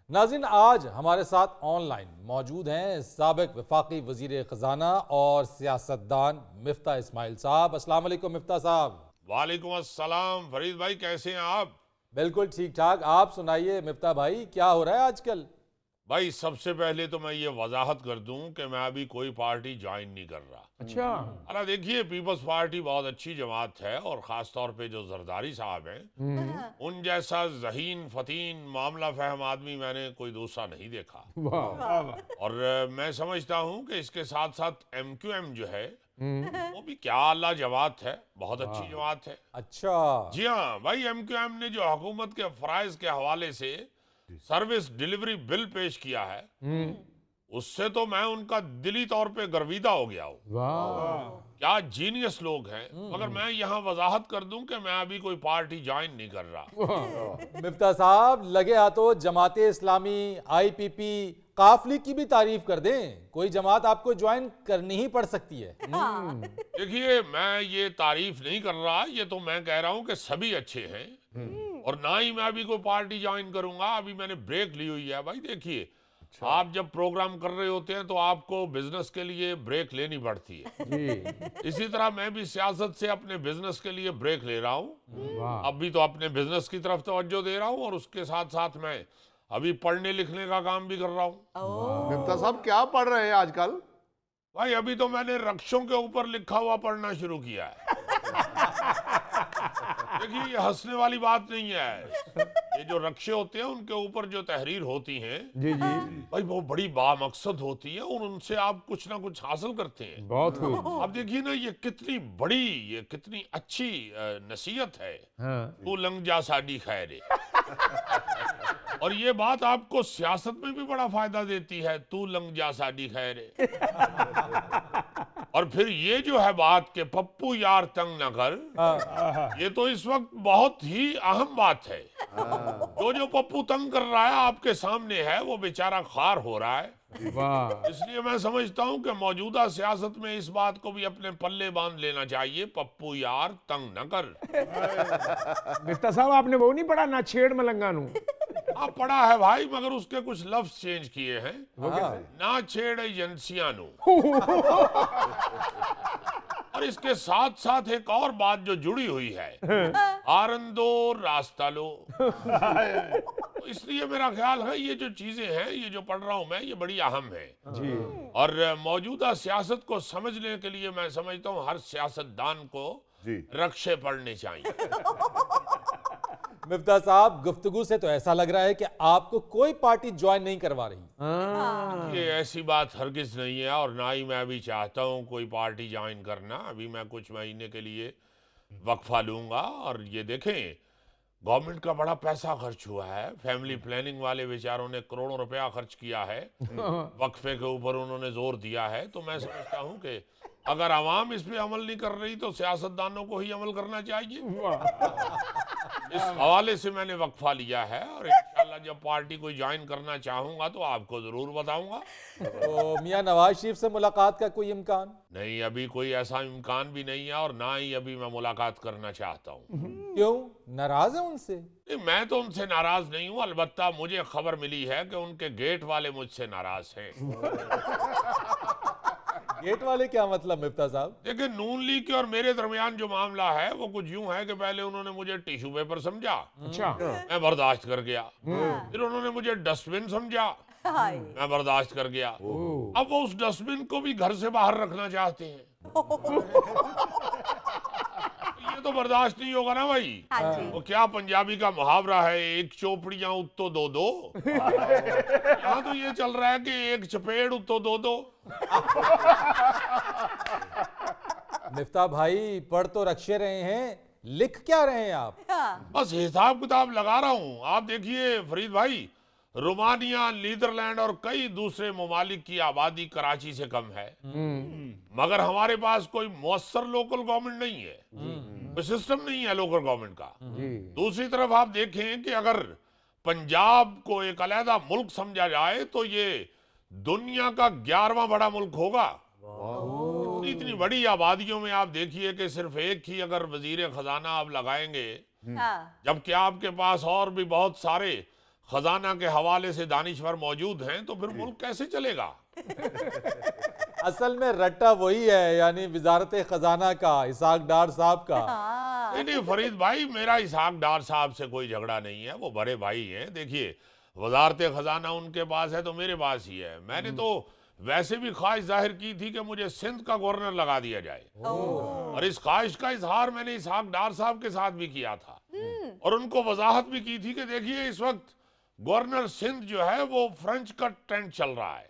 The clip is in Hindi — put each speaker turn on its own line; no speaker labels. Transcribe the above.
नाज़रीन, आज हमारे साथ ऑनलाइन मौजूद हैं साबिक वफाकी वजीर खजाना और सियासतदान मिफ्ता इस्माइल साहब। अस्सलाम वालेकुम मिफ्ता साहब।
वालेकुम अस्सलाम फरीद भाई, कैसे हैं आप?
बिल्कुल ठीक ठाक, आप सुनाइए मिफ्ता भाई, क्या हो रहा है आजकल?
भाई सबसे पहले तो मैं ये वजाहत कर दूं कि मैं अभी कोई पार्टी ज्वाइन नहीं कर रहा।
अच्छा।
अरे देखिए, पीपल्स पार्टी बहुत अच्छी जमात है और ख़ास तौर पे जो जरदारी साहब हैं उन जैसा जहीन फतीन मामला फहम आदमी मैंने कोई दूसरा नहीं देखा।
वाह।
और मैं समझता हूं कि इसके साथ साथ MQM जो है वो भी क्या अल्लाह जमात है, बहुत अच्छी जमात है।
अच्छा।
जी हाँ भाई, MQM ने जो हुकूमत के फ़राइज़ के हवाले से सर्विस डिलीवरी बिल पेश किया है उससे तो मैं उनका दिली तौर पे गर्विदा हो गया हूँ।
वाह।
क्या जीनियस लोग हैं। मगर मैं यहाँ वजाहत कर दूं कि मैं अभी कोई पार्टी ज्वाइन नहीं कर रहा।
मिफ्ता साहब, लगे हाथों जमाते इस्लामी, IPP, काफली की भी तारीफ कर दें। कोई जमात आपको ज्वाइन करनी ही पड़ सकती है।
देखिए, मैं ये तारीफ नहीं कर रहा, ये तो मैं कह रहा हूँ कि सभी अच्छे हैं और ना ही मैं अभी कोई पार्टी ज्वाइन करूंगा। अभी मैंने ब्रेक ली हुई है। भाई देखिए, आप जब प्रोग्राम कर रहे होते हैं तो आपको बिजनेस के लिए ब्रेक लेनी पड़ती है।
जी।
इसी तरह मैं भी सियासत से अपने बिजनेस के लिए ब्रेक ले रहा हूँ।
वाह।
अभी तो अपने बिजनेस की तरफ तवज्जो दे रहा हूँ और उसके साथ साथ मैं अभी पढ़ने लिखने का काम भी कर रहा हूँ।
मिफ्ता साहब क्या पढ़ रहे हैं आजकल?
भाई अभी तो मैंने रक्षों के ऊपर लिखा हुआ पढ़ना शुरू किया है। देखिए, ये हंसने वाली बात नहीं है। ये जो रक्षे होते हैं उनके ऊपर जो तहरीर होती हैं
जी जी।
भाई वो बड़ी बामकसद होती है और उनसे आप कुछ ना कुछ हासिल करते हैं।
बहुत खूब।
अब देखिए ना, ये कितनी बड़ी, ये कितनी अच्छी नसीहत है।
हाँ।
तू लंग जा साडी खैरे। और ये बात आपको सियासत में भी बड़ा फायदा देती है, तू लंग जा साडी खैरे। और फिर ये जो है बात के पप्पू यार तंग न कर, ये तो इस वक्त बहुत ही अहम बात है। जो पप्पू तंग कर रहा है आपके सामने है, वो बेचारा खार हो रहा है।
वाह।
इसलिए मैं समझता हूं कि मौजूदा सियासत में इस बात को भी अपने पल्ले बांध लेना चाहिए, पप्पू यार तंग न कर।
मिफ्ता साहब, आपने वो नहीं पढ़ा ना छेड़ मलंगानू?
हाँ पढ़ा है भाई, मगर उसके कुछ लफ्ज चेंज किए हैं।
वो कैसे?
ना छेड़ एजेंसियां नो। और इसके साथ साथ एक और बात जो जुड़ी हुई है, आरंदो रास्ता लो। तो इसलिए मेरा ख्याल है ये जो चीजें हैं, ये जो पढ़ रहा हूं मैं, ये बड़ी अहम है।
जी।
और मौजूदा सियासत को समझने के लिए मैं समझता हूँ हर सियासतदान को
जी।
रक्षे पढ़ने चाहिए।
मिफ्ता साहब, गुफ्तगू से तो ऐसा लग रहा है कि आपको कोई पार्टी ज्वाइन नहीं करवा रही।
हाँ।
ये ऐसी बात हरगिज नहीं है और ना ही मैं अभी चाहता हूँ कोई पार्टी ज्वाइन करना। अभी मैं कुछ महीने के लिए वक्फा लूंगा। और ये देखें, गवर्नमेंट का बड़ा पैसा खर्च हुआ है। फैमिली प्लानिंग वाले बेचारों ने करोड़ों रुपया खर्च किया है, वक्फे के ऊपर उन्होंने जोर दिया है। तो मैं समझता हूँ कि अगर आवाम इस पे अमल नहीं कर रही तो सियासतदानों को ही अमल करना चाहिए। इस हवाले से मैंने वक्फा लिया है और इंशाल्लाह जब पार्टी कोई ज्वाइन करना चाहूंगा तो आपको जरूर बताऊंगा।
तो मियां नवाज शरीफ से मुलाकात का कोई इम्कान?
नहीं, अभी कोई ऐसा इम्कान भी नहीं है और ना ही अभी मैं मुलाकात करना चाहता हूँ।
क्यों, नाराज है उनसे?
नहीं, मैं तो उनसे नाराज नहीं हूँ। अलबत्ता मुझे खबर मिली है कि उनके गेट वाले मुझसे नाराज हैं।
गेट वाले क्या मतलब मिफ्ता साहब?
देखिए, नून लीग के और मेरे दरमियान जो मामला है वो कुछ यूं है कि पहले उन्होंने मुझे टिश्यू पेपर समझा,
अच्छा।
मैं बर्दाश्त कर गया। फिर उन्होंने मुझे डस्टबिन समझा, मैं बर्दाश्त कर गया। अब वो उस डस्टबिन को भी घर से बाहर रखना चाहते हैं। ये तो बर्दाश्त नहीं होगा ना भाई। वो क्या पंजाबी का मुहावरा है, एक चोपड़ियां उत्तो दो दो। यहाँ तो ये चल रहा है कि एक चपेड़ उत्तो दो दो।
मिफ्ता भाई, पढ़ तो रक्षे रहे हैं, लिख क्या रहे हैं आप?
बस हिसाब किताब लगा रहा हूँ। आप देखिए फरीद भाई, रोमानिया, नीदरलैंड और कई दूसरे ममालिक की आबादी कराची से कम है, मगर हमारे पास कोई मौसर लोकल गवर्नमेंट नहीं है, कोई सिस्टम नहीं है लोकल गवर्नमेंट का। दूसरी तरफ आप देखें कि अगर पंजाब को एक अलहदा मुल्क समझा जाए तो ये दुनिया का 11वां बड़ा मुल्क होगा। इतनी बड़ी आबादियों में आप देखिए कि सिर्फ एक ही अगर वजीर खजाना आप लगाएंगे, जबकि आपके पास और भी बहुत सारे खजाना के हवाले से दानिशवर मौजूद हैं तो फिर मुल्क कैसे चलेगा?
असल में रट्टा वही है, यानी वजारत खजाना का, इसहाक डार साहब का।
नहीं फरीद भाई, मेरा इसहाक डार साहब से कोई झगड़ा नहीं है, वो बड़े भाई हैं। देखिए, वजारत खजाना उनके पास है तो मेरे पास ही है। मैंने तो वैसे भी ख्वाहिश जाहिर की थी कि मुझे सिंध का गवर्नर लगा दिया जाए, और इस ख्वाहिश का इजहार मैंने इसहाक डार साहब के साथ भी किया था, और उनको वजाहत भी की थी कि देखिए इस वक्त गवर्नर सिंध जो है वो फ्रेंच का ट्रेंड चल रहा है।